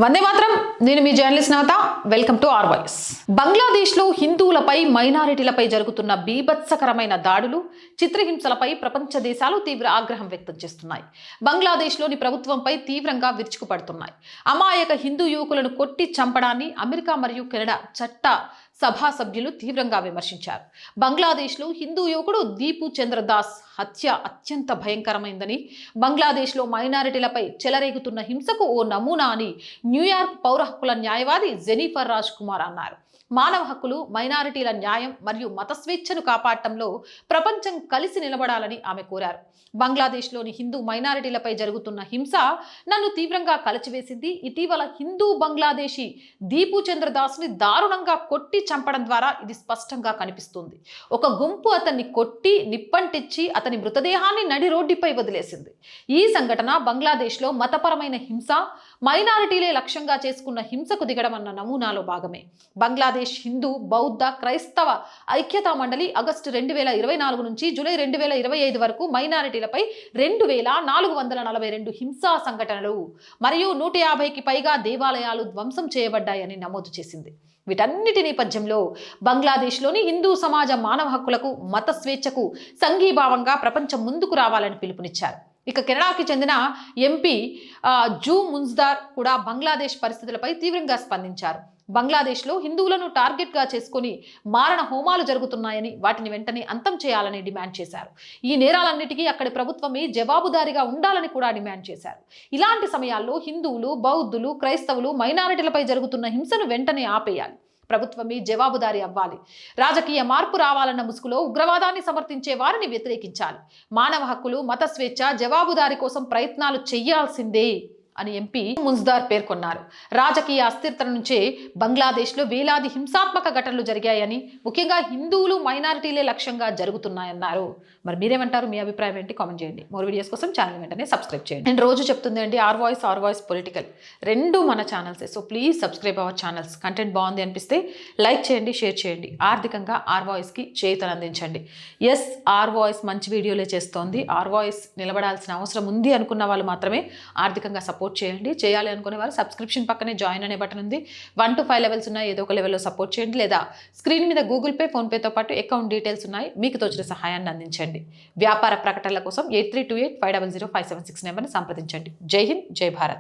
వందే మాత్రం. నేను మీ జర్నలిస్ట్ Navatha. Welcome to R voice. బంగ్లాదేశ్లో హిందువులపై మైనారిటీలపై జరుగుతున్న బీభత్సకరమైన దాడులు, చిత్రహింసలపై ప్రపంచ దేశాలు తీవ్ర ఆగ్రహం వ్యక్తం చేస్తున్నాయి. బంగ్లాదేశ్లోని ప్రభుత్వంపై తీవ్రంగా విరుచుకుపడుతున్నాయి. అమాయక హిందూ యువకులను కొట్టి చంపడాన్ని అమెరికా మరియు కెనడా చట్ట సభా సభ్యులు తీవ్రంగా విమర్శించారు. బంగ్లాదేశ్లో హిందూ యువకుడు దీపు చంద్రదాస్ హత్య అత్యంత భయంకరమైందని, బంగ్లాదేశ్లో మైనారిటీలపై చెలరేగుతున్న హింసకు ఓ నమూనా అని న్యూయార్క్ పౌర హక్కుల న్యాయవాది జెనిఫర్ రాజ్ కుమార్ అన్నారు. మానవ హక్కులు, మైనారిటీల న్యాయం మరియు మత స్వేచ్ఛను కాపాడటంలో ప్రపంచం కలిసి నిలబడాలని ఆమె కోరారు. బంగ్లాదేశ్లోని హిందూ మైనారిటీలపై జరుగుతున్న హింస నన్ను తీవ్రంగా కలచివేసింది. ఇటీవల హిందూ బంగ్లాదేశీ దీపు చంద్రదాస్ని దారుణంగా కొట్టి చంపడం ద్వారా ఇది స్పష్టంగా కనిపిస్తుంది. ఒక గుంపు అతన్ని కొట్టి నిప్పంటిచ్చి అతని మృతదేహాన్ని నడి రోడ్డుపై వదిలేసింది. ఈ సంఘటన బంగ్లాదేశ్లో మతపరమైన హింస, మైనారిటీలే లక్ష్యంగా చేసుకున్న హింసకు దిగడం అన్న నమూనాలో భాగమే. బంగ్లాదేశ్ హిందూ, బౌద్ధ, క్రైస్తవ ఐక్యతా మండలి ఆగస్టు 2024 నుంచి జూలై 2025 వరకు మైనారిటీలపై 2442 హింసా సంఘటనలు మరియు 150కి పైగా దేవాలయాలు ధ్వంసం చేయబడ్డాయని నమోదు చేసింది. వీటన్నిటి నేపథ్యంలో బంగ్లాదేశ్లోని హిందూ సమాజ మానవ హక్కులకు, మత స్వేచ్ఛకు సంఘీభావంగా ప్రపంచం ముందుకు రావాలని పిలుపునిచ్చారు. ఇక కెనడాకి చెందిన ఎంపీ జూ మున్జ్దార్ కూడా బంగ్లాదేశ్ పరిస్థితులపై తీవ్రంగా స్పందించారు. బంగ్లాదేశ్లో హిందువులను టార్గెట్గా చేసుకుని మారణ హోమాలు జరుగుతున్నాయని, వాటిని వెంటనే అంతం చేయాలని డిమాండ్ చేశారు. ఈ నేరాలన్నిటికీ అక్కడి ప్రభుత్వమే జవాబుదారీగా ఉండాలని కూడా డిమాండ్ చేశారు. ఇలాంటి సమయాల్లో హిందువులు, బౌద్ధులు, క్రైస్తవులు, మైనారిటీలపై జరుగుతున్న హింసను వెంటనే ఆపేయాలి. ప్రభుత్వమే జవాబుదారీ అవ్వాలి. రాజకీయ మార్పు రావాలన్న ముసుగులో ఉగ్రవాదాన్ని సమర్థించే వారిని వ్యతిరేకించాలి. మానవ హక్కులు, మత స్వేచ్ఛ, జవాబుదారీ కోసం ప్రయత్నాలు చేయాల్సిందే అని ఎంపీ మున్జ్దార్ పేర్కొన్నారు. రాజకీయ అస్థిరత నుంచే బంగ్లాదేశ్లో వేలాది హింసాత్మక ఘటనలు జరిగాయని, ముఖ్యంగా హిందువులు, మైనారిటీలే లక్ష్యంగా జరుగుతున్నాయన్నారు. మరి మీరేమంటారు? మీ అభిప్రాయం ఏంటి? కామెంట్ చేయండి. మోర్ వీడియోస్ కోసం ఛానల్ వెంటనే సబ్స్క్రైబ్ చేయండి. నేను రోజు చెప్తుంది అండి, ఆర్ వాయిస్ పొలిటికల్ రెండు మన ఛానల్సే. So please subscribe our channels. Content బాగుంది అనిపిస్తే లైక్ చేయండి, షేర్ చేయండి. ఆర్థికంగా ఆర్ వాయిస్కి చేయూతను అందించండి. ఎస్, ఆర్ వాయిస్ మంచి వీడియోలే చేస్తోంది. ఆర్ వాయిస్ నిలబడాల్సిన అవసరం ఉంది అనుకున్న వాళ్ళు మాత్రమే ఆర్థికంగా సపోర్ట్ చేయండి. చేయాలి అనుకునే వారు సబ్స్క్రిప్షన్ పక్కనే జాయిన్ అనే బటన్ ఉంది. 1 to 5 లెవెల్స్ ఉన్నాయి. ఏదో ఒక లెవెల్లో సపోర్ట్ చేయండి. లేదా స్క్రీన్ మీద గూగుల్ పే, ఫోన్పేతో పాటు అకౌంట్ డీటెయిల్స్ ఉన్నాయి. మీకు తోచిన సహాయాన్ని అందించండి. వ్యాపార ప్రకటనల కోసం 8328500576 నెంబర్ని సంప్రదించండి. జై హింద్, జై భారత్.